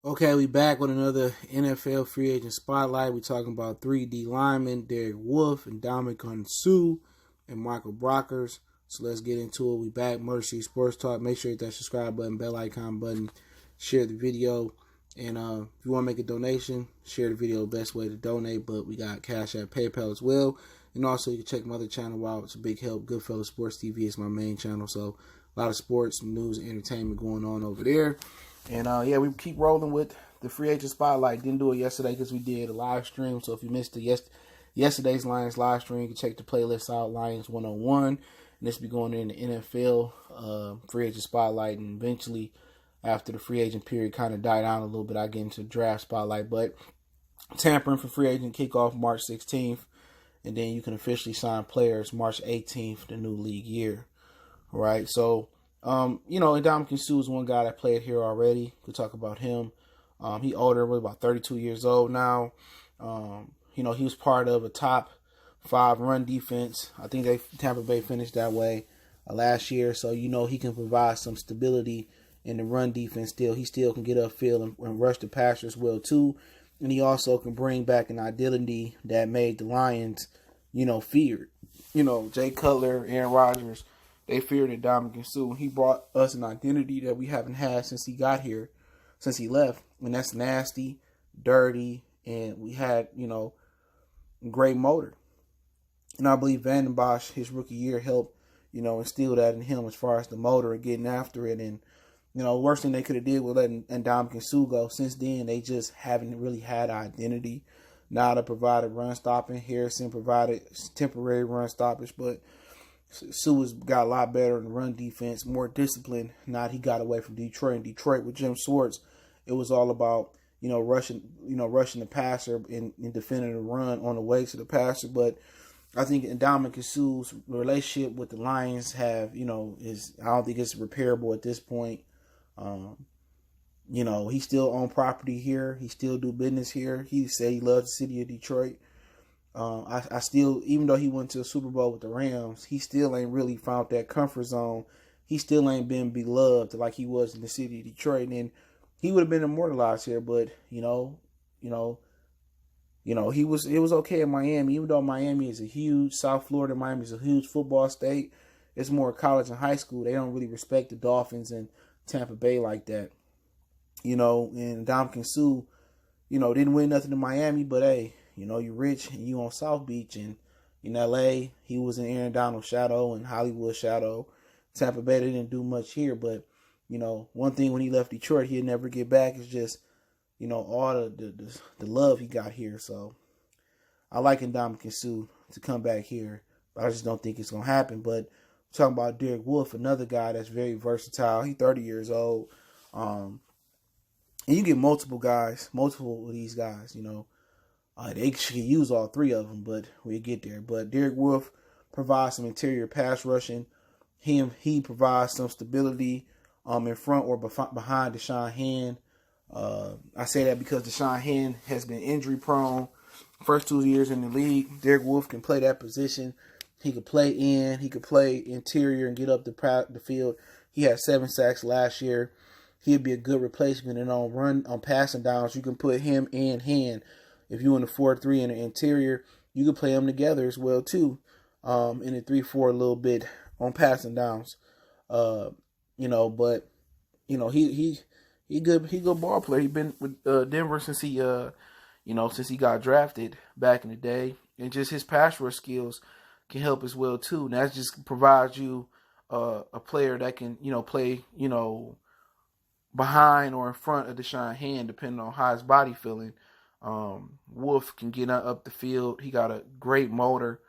Okay, we back with another NFL free agent spotlight. We're talking about 3D linemen, Derek Wolfe and Ndamukong and Michael Brockers. So let's get into it. We back, Murder Street Sports Talk. Make sure you hit that subscribe button, bell icon button, share the video. And if you want to make a donation, share the video, best way to donate. But we got Cash App, PayPal as well. And also you can check my other channel out. It's a big help. Goodfellas Sports TV is my main channel. So a lot of sports, news, and entertainment going on over there. And yeah, we keep rolling with the free agent spotlight. Didn't do it yesterday because we did a live stream. So if you missed yesterday's Lions live stream, you can check the playlist out, Lions 101. And this will be going in the NFL free agent spotlight. And eventually, after the free agent period kind of died down a little bit, I get into the draft spotlight. But tampering for free agent kickoff March 16th. And then you can officially sign players March 18th, the new league year. All right, so Ndamukong is one guy that played here already. Could talk about him. He older, really about 32 years old now. He was part of a top 5 run defense. I think Tampa Bay finished that way last year. So he can provide some stability in the run defense. He still can get upfield and rush the passer as well too. And he also can bring back an identity that made the Lions, feared. Jay Cutler, Aaron Rodgers. They feared Ndamukong. He brought us an identity that we haven't had since he got here, since he left. And that's nasty, dirty, and we had, great motor. And I believe Van Den Bosch, his rookie year, helped, instill that in him as far as the motor and getting after it. And, worst thing they could have did was letting Ndamukong go. Since then, they just haven't really had identity. Nada provided run stopping. Harrison provided temporary run stoppage, but Sue has got a lot better in the run defense, more disciplined. Now he got away from Detroit. In Detroit with Jim Schwartz, it was all about rushing the passer and defending the run on the way to the passer. But I think Ndamukong Suh's relationship with the Lions I don't think it's repairable at this point. He still own property here. He still do business here. He said he loves the city of Detroit. I still, even though he went to a Super Bowl with the Rams, he still ain't really found that comfort zone. He still ain't been beloved like he was in the city of Detroit. And he would have been immortalized here, but it was okay in Miami. Even though Miami is a huge, South Florida, Miami is a huge football state. It's more college and high school. They don't really respect the Dolphins and Tampa Bay like that. And Ndamukong Suh, didn't win nothing in Miami, but hey, you're rich and you on South Beach, and in LA, he was in Aaron Donald's shadow and Hollywood shadow. Tampa Bay, they didn't do much here, but one thing when he left Detroit, he'd never get back is just all the love he got here. So I like Ndamukong Suh to come back here, but I just don't think it's gonna happen. But talking about Derek Wolfe, another guy that's very versatile. He's 30 years old, and you get multiple of these guys. They should use all 3 of them, but we'll get there. But Derek Wolfe provides some interior pass rushing. He provides some stability in front or behind Deshaun Hand. I say that because Deshaun Hand has been injury prone. First 2 years in the league, Derek Wolfe can play that position. He could play in. He could play interior and get up the field. He had 7 sacks last year. He'd be a good replacement. And on passing downs, you can put him and Hand. If you in the 4-3 in the interior, you can play them together as well too. In the 3-4 a little bit on passing downs. But he good ball player. He been with Denver since he got drafted back in the day, and just his pass rush skills can help as well too. And that just provides you a player that can play behind or in front of Deshaun Hand, depending on how his body feeling. Wolfe can get up the field. He got a great motor.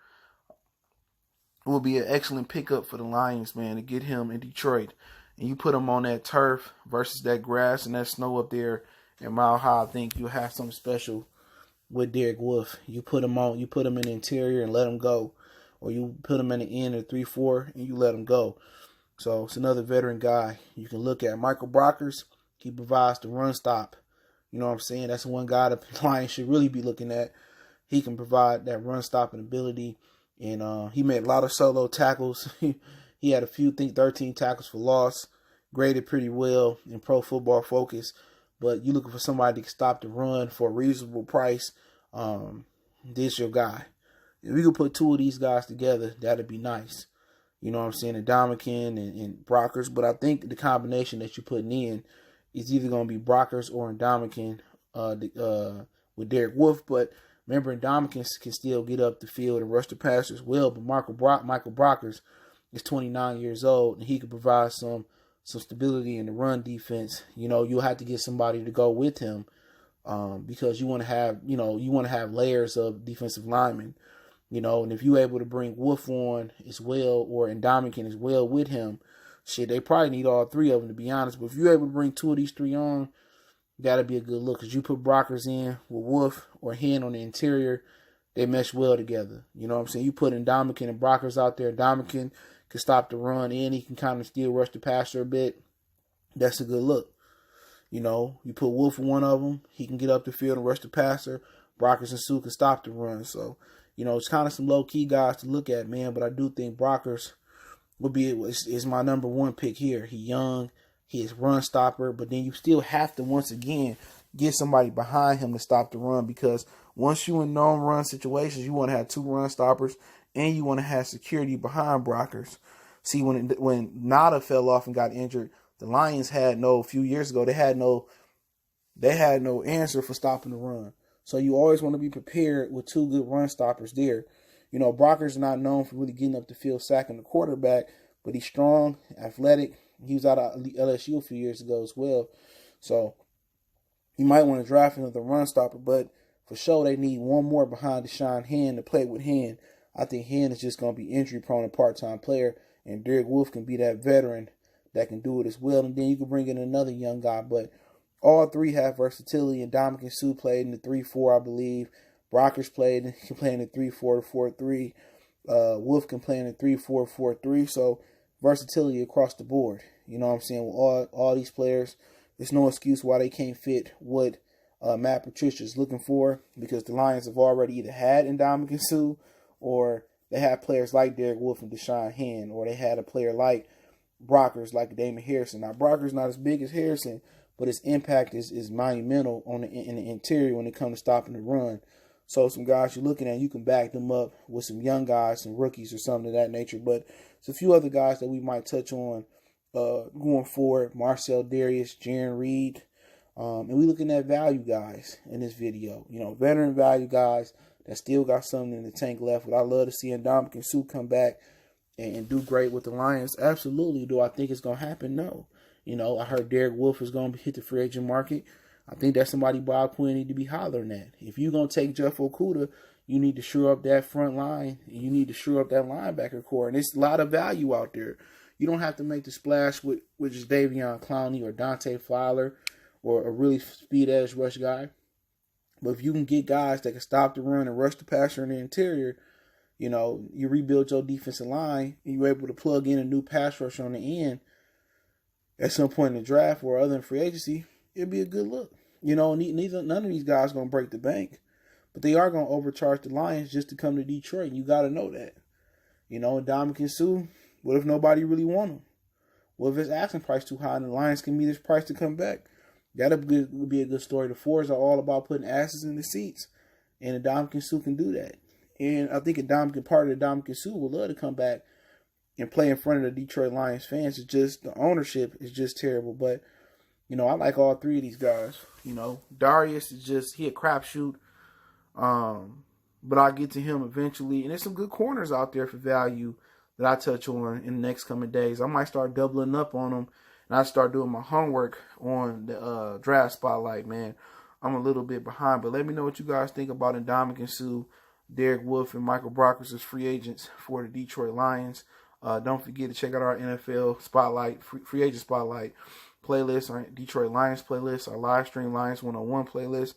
It will be an excellent pickup for the Lions, man, to get him in Detroit. And you put him on that turf versus that grass and that snow up there in Mile High. I think you'll have something special with Derek Wolfe. You put him in the interior and let him go. Or you put him in the end of 3-4 and you let him go. So it's another veteran guy. You can look at Michael Brockers. He provides the run stop. You know what I'm saying? That's one guy the Lions should really be looking at. He can provide that run stopping ability. And he made a lot of solo tackles. He had 13 tackles for loss. Graded pretty well in Pro Football Focus. but you're looking for somebody to stop the run for a reasonable price, this your guy. If we could put two of these guys together, that'd be nice. You know what I'm saying? Ndamukong and Brockers. But I think the combination that you're putting in is either going to be Brockers or Ndamukong with Derek Wolfe. But remember, Ndamukong can still get up the field and rush the passer as well. But Michael Brockers is 29 years old, and he could provide some stability in the run defense. You know, you'll have to get somebody to go with him because you want to have layers of defensive linemen. You know, and if you're able to bring Wolfe on as well, or Ndamukong as well with him, shit, they probably need all three of them, to be honest. But if you're able to bring two of these three on, that'll be a good look. Because you put Brockers in with Wolfe or Hen on the interior, they mesh well together. You know what I'm saying? You put Ndamukong and Brockers out there, Ndamukong can stop the run and he can kind of still rush the passer a bit. That's a good look. You know, you put Wolfe in one of them, he can get up the field and rush the passer. Brockers and Sue can stop the run. So, you know, it's kind of some low-key guys to look at, man. But I do think Brockers is my number one pick here. He's young. He is run stopper. But then you still have to, once again, get somebody behind him to stop the run. Because once you in known run situations, you want to have two run stoppers. And you want to have security behind Brockers. See, when Nada fell off and got injured, the Lions a few years ago, they had no answer for stopping the run. So you always want to be prepared with two good run stoppers there. You know, Brockers not known for really getting up the field, sacking the quarterback, but he's strong, athletic. He was out of LSU a few years ago as well. So you might want to draft another run stopper, but for sure they need one more behind Deshaun Hen to play with Hen. I think Hen is just going to be injury-prone and part-time player, and Derek Wolfe can be that veteran that can do it as well. And then you can bring in another young guy, but all three have versatility, and Ndamukong Suh played in the 3-4, I believe. Brockers can play in the 3-4-4-3. Wolfe can play in the 3-4-4-3. So versatility across the board. You know what I'm saying? With all these players, there's no excuse why they can't fit what Matt Patricia is looking for, because the Lions have already either had Ndamukong Suh, or they have players like Derek Wolfe and Deshaun Hen, or they had a player like Brockers, like Damon Harrison. Now, Brockers not as big as Harrison, but his impact is monumental in the interior when it comes to stopping the run. So some guys you're looking at, you can back them up with some young guys, some rookies or something of that nature. But there's a few other guys that we might touch on going forward. Marcel Darius, Jaron Reed. And we looking at value guys in this video. You know, veteran value guys that still got something in the tank left. But I love to see Ndamukong Suh come back and do great with the Lions. Absolutely. Do I think it's going to happen? No. You know, I heard Derek Wolfe is going to hit the free agent market. I think that's somebody Bob Quinn need to be hollering at. If you're going to take Jeff Okudah, you need to shore up that front line. And you need to shore up that linebacker core. And there's a lot of value out there. You don't have to make the splash with just Davion Clowney or Dante Fowler or a really speed edge rush guy. But if you can get guys that can stop the run and rush the passer in the interior, you know, you rebuild your defensive line and you're able to plug in a new pass rusher on the end at some point in the draft or other in free agency, it'd be a good look. You know, none of these guys are going to break the bank, but they are going to overcharge the Lions just to come to Detroit. And you got to know that. You know, Ndamukong Suh, what if nobody really want him? What if his asking price too high and the Lions can meet his price to come back? That'll be a good story. The Fours are all about putting asses in the seats, and Ndamukong Suh can do that. And I think part of Ndamukong Suh would love to come back and play in front of the Detroit Lions fans. It's just the ownership is just terrible. But, you know, I like all three of these guys. You know, Darius is just, he a crapshoot. But I'll get to him eventually. And there's some good corners out there for value that I touch on in the next coming days. I might start doubling up on them. And I start doing my homework on the draft spotlight, man. I'm a little bit behind. But let me know what you guys think about Ndamukong Suh, Derek Wolfe, and Michael Brockers as free agents for the Detroit Lions. Don't forget to check out our NFL Spotlight, free agent Spotlight playlist, our Detroit Lions playlist, our live stream Lions 101 playlist,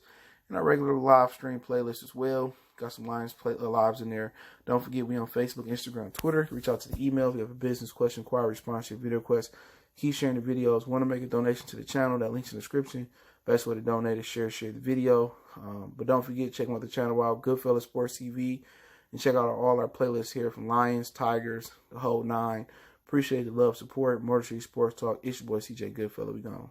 and our regular live stream playlist as well. Got some Lions lives in there. Don't forget we on Facebook, Instagram, Twitter. Reach out to the email if you have a business question, inquiry, response to your video request. Keep sharing the videos. Want to make a donation to the channel? That link's in the description. Best way to donate is share the video. But don't forget, check out the channel out, Goodfellas Sports TV. And check out all our playlists here from Lions, Tigers, the whole nine. Appreciate the love, support. Motor City Sports Talk. It's your boy CJ Goodfellow. We gone.